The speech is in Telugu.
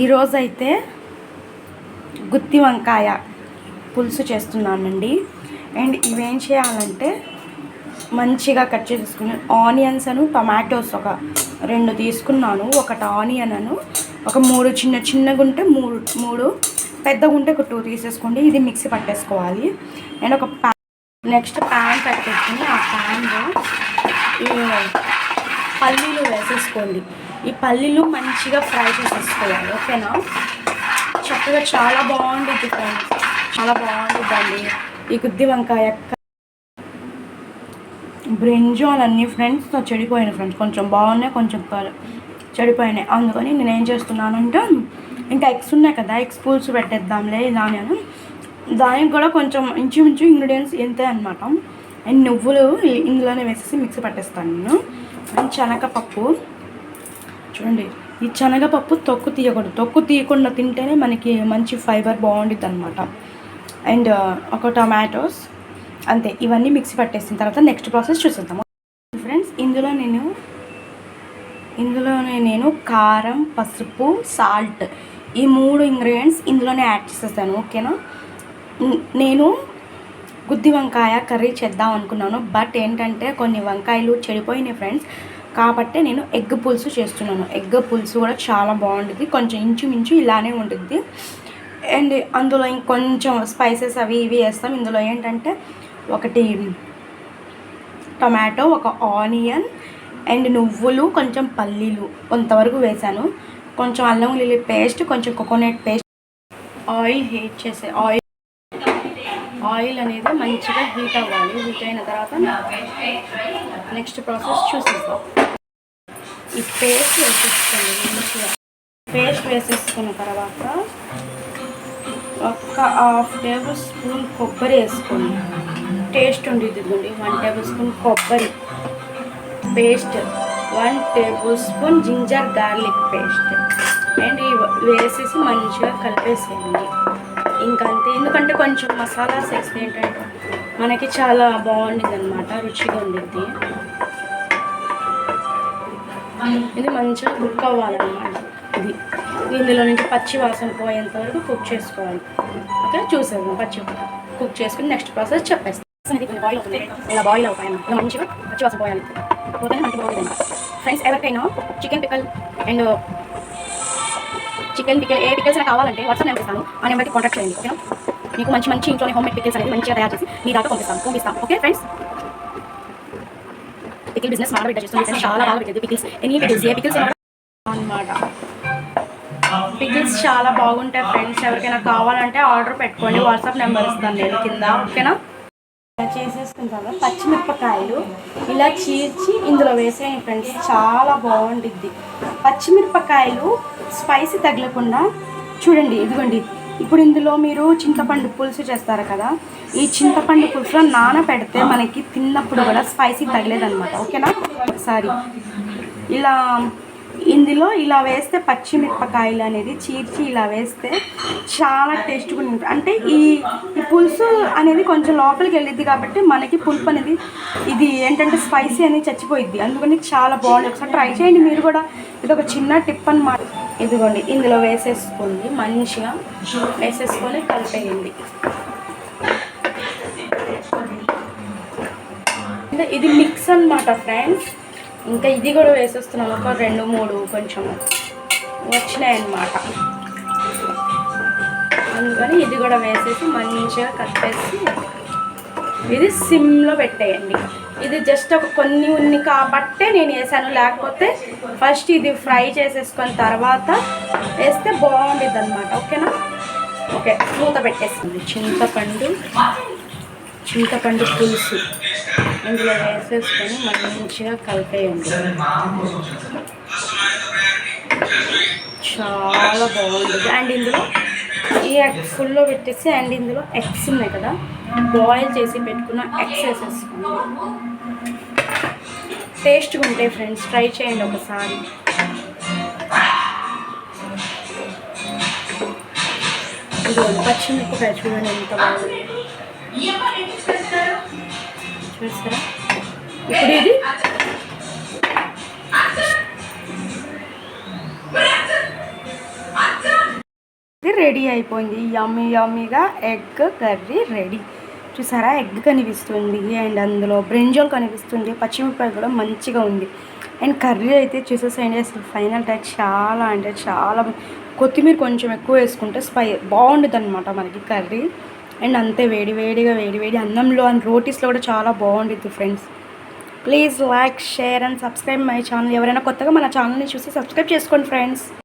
ఈరోజైతే గుత్తి వంకాయ పులుసు చేస్తున్నానండి. అండ్ ఇవేం చేయాలంటే మంచిగా కట్ చేసుకుని ఆనియన్స్ అను టొమాటోస్ ఒక 2 తీసుకున్నాను. ఒకటి ఆనియన్ అను ఒక 3 చిన్నగా ఉంటే 3 పెద్దగా ఉంటే ఒక 2 తీసేసుకోండి. ఇది మిక్సీ పట్టేసుకోవాలి. అండ్ ఒక నెక్స్ట్ ప్యాన్ పెట్టేసుకుని ఆ ప్యాన్లో పల్లీలు వేసేసుకోండి. ఈ పల్లీలు మంచిగా ఫ్రై చేసేసుకోవాలి. ఓకేనా, చక్కగా చాలా బాగుంటుంది ఫ్రెండ్స్, చాలా బాగుంటుందండి ఈ గుత్తి వంకాయ. బ్రింజాల్ అన్నీ ఫ్రెండ్స్ చెడిపోయినాయి ఫ్రెండ్స్, కొంచెం బాగున్నాయి కొంచెం చెడిపోయినాయి. అందుకని నేను ఏం చేస్తున్నానంటే ఇంకా ఎగ్స్ ఉన్నాయి కదా, ఎగ్స్ పులుసు పెట్టేద్దాంలే దాని దానికి కూడా కొంచెం ఇంచుమించు ఇంగ్రీడియంట్స్ ఎంతే అనమాట. అండ్ నువ్వులు ఇందులోనే వేసేసి మిక్సీ పట్టేస్తాను నేను. అండ్ శనగపప్పు చూడండి, ఈ శనగపప్పు తొక్కు తీయకూడదు, తొక్కు తీయకుండా తింటేనే మనకి మంచి ఫైబర్ బాగుంటుంది అనమాట. అండ్ ఒక టొమాటోస్, అంతే. ఇవన్నీ మిక్సీ పట్టేసిన తర్వాత నెక్స్ట్ ప్రాసెస్ చూసేద్దాము ఫ్రెండ్స్. ఇందులోనే నేను కారం, పసుపు, సాల్ట్ ఈ 3 ఇంగ్రీడియంట్స్ ఇందులోనే యాడ్ చేసేస్తాను. ఓకేనా, నేను గుత్తి వంకాయ కర్రీ చేద్దాం అనుకున్నాను, బట్ ఏంటంటే కొన్ని వంకాయలు చెడిపోయినాయి ఫ్రెండ్స్, కాబట్టి నేను ఎగ్ పులుసు చేస్తున్నాను. ఎగ్ పులుసు కూడా చాలా బాగుంటుంది, కొంచెం ఇంచుమించు ఇలానే ఉంటుంది. అండ్ అందులో ఇంకొంచెం స్పైసెస్ అవి ఇవి వేస్తాం. ఇందులో ఏంటంటే ఒకటి టొమాటో, ఒక ఆనియన్ అండ్ నువ్వులు, కొంచెం పల్లీలు కొంతవరకు వేసాను, కొంచెం అల్లం వెల్లుల్లి పేస్ట్, కొంచెం కోకోనట్ పేస్ట్. ఆయిల్ హీట్ చేసే ఆయిల్ అనేది మంచిగా హీట్ అవ్వాలి. హీట్ అయిన తర్వాత నెక్స్ట్ ప్రాసెస్ చూసేద్దాం. ఈ పేస్ట్ వేసేసుకోండి. మంచిగా పేస్ట్ వేసేసుకున్న తర్వాత ఒక 1/2 టేబుల్ స్పూన్ కొబ్బరి వేసుకోండి, టేస్ట్ ఉండేది. ఇదిగోండి 1 టేబుల్ స్పూన్ కొబ్బరి paste, 1 table spoon ginger garlic paste. And వేసేసి మంచిగా కలిపేసేయండి. ఇంకంతే, ఎందుకంటే కొంచెం మసాలాస్ వేస్తే ఏంటంటే మనకి చాలా బాగుంటుంది అనమాట, రుచిగా ఉండిద్ది. ఇది మంచిగా కుక్ అవ్వాలన్నమాట. ఇందులో నుంచి పచ్చి వాసన పోయేంత వరకు కుక్ చేసుకోవాలి. ఓకే, చూసేద్దాం. పచ్చి కుక్ చేసుకుని నెక్స్ట్ ప్రాసెస్ చెప్పేస్తాం. బాయిల్ అవుతుంది, ఇలా బాయిల్ అవుతాయి ఇలా మంచిగా పచ్చి వాసన పోయాలి, పోతే మనకి బాగుంటుంది ఫ్రెండ్స్. ఎవరికైనా chicken pickle and chicken pickle A pickles అయినా కావాలంటే వాట్సాప్ నెంబర్ ఇస్తాను, ఆ నెంబర్కి కాంటాక్ట్ చేయండి. ఓకేనా, మీకు మంచి ఇంట్లోనే హోమ్ మేడ్ పికల్స్ అనేది మంచిగా తయారు చేసి మీ దాకా పంపిస్తాం. ఓకే ఫ్రెండ్స్, పికిల్ బిజినెస్ బాగా చేస్తుంది, చాలా బాగా పెట్టింది పికిల్స్. ఎనీ పికిల్స్, ఏ పికిల్స్ అనమాట. పికిల్స్ చాలా బాగుంటాయి ఫ్రెండ్స్. ఎవరికైనా కావాలంటే ఆర్డర్ పెట్టుకోండి, వాట్సాప్ నెంబర్ ఇస్తాను నేను కింద. ఓకేనా, చేసేసుకున్న తర్వాత పచ్చిమిరపకాయలు ఇలా చీల్చి ఇందులో వేసేయండి ఫ్రెండ్స్, చాలా బాగుంటుంది. పచ్చిమిరపకాయలు స్పైసీ తగలకుండా చూడండి. ఇదిగోండి, ఇప్పుడు ఇందులో మీరు చింతపండు పులుసు చేస్తారు కదా, ఈ చింతపండు పులుసులో నానబెడితే మనకి తిన్నప్పుడు కూడా స్పైసీ తగలేదన్నమాట. ఓకేనా, ఒకసారి ఇందులో ఇలా వేస్తే పచ్చిమిరపకాయలు అనేది చీర్చి ఇలా వేస్తే చాలా టేస్ట్గా ఉంటుంది. అంటే ఈ పులుసు అనేది కొంచెం లోపలికి వెళ్ళిద్ది కాబట్టి మనకి పులుపు అనేది ఇది ఏంటంటే స్పైసీ అనేది చచ్చిపోయిద్ది, అందుకని చాలా బాగుంది. ఒకసారి ట్రై చేయండి మీరు కూడా, ఇది ఒక చిన్న టిప్ అన్నమాట. ఇదిగోండి, ఇందులో వేసేసుకోండి, మంచిగా వేసేసుకొని కలిపేయండి. అంటే ఇది మిక్స్ అన్నమాట ఫ్రెండ్స్. ఇంకా ఇది కూడా వేసేస్తున్నాను, ఒక 2-3 కొంచెం వచ్చినాయి అన్నమాట, అందుకని ఇది కూడా వేసేసి మంచిగా కలిపేసి ఇది సిమ్లో పెట్టేయండి. ఇది జస్ట్ ఒక కొన్ని ఉన్ని కాబట్టే నేను వేసాను, లేకపోతే ఫస్ట్ ఇది ఫ్రై చేసేసుకొని తర్వాత వేస్తే బాగుంటుంది అనమాట. ఓకేనా, ఓకే, మూత పెట్టేసింది. చింతపండు పులుసు ఇందులో వేసేసుకొని మంచిగా కలిపేయండి, చాలా బాగుంటుంది. అండ్ ఇందులో ఈ ఎగ్ ఫుల్లో పెట్టేసి, అండ్ ఇందులో ఎగ్స్ ఉన్నాయి కదా, బాయిల్ చేసి పెట్టుకున్న ఎగ్స్ వేసేసుకోండి. టేస్ట్గా ఉంటాయి ఫ్రెండ్స్, ట్రై చేయండి ఒకసారి. ఇది పచ్చిమిరపకాయ చూడండి ఎంత బాగుంది, చూస్తారా. ఇప్పుడు ఇది రెడీ అయిపోయింది. యమ్మీ యమ్మీగా ఎగ్ కర్రీ రెడీ. చూసారా, ఎగ్ కనిపిస్తుంది అండ్ అందులో బ్రింజాల్ కనిపిస్తుంది, పచ్చిమిరపకాయ కూడా మంచిగా ఉంది. అండ్ కర్రీ అయితే చూసేసేయండి, అసలు ఫైనల్ టచ్ చాలా అంటే చాలా. కొత్తిమీర కొంచెం ఎక్కువ వేసుకుంటే బాగుంటుంది అనమాట మనకి కర్రీ. అండ్ అంతే వేడి వేడి అన్నంలో అండ్ రోటీస్లో కూడా చాలా బాగుంటుంది friends. Please like, share and subscribe my channel. ఎవరైనా కొత్తగా మన ఛానల్ని చూసి సబ్స్క్రైబ్ చేసుకోండి ఫ్రెండ్స్.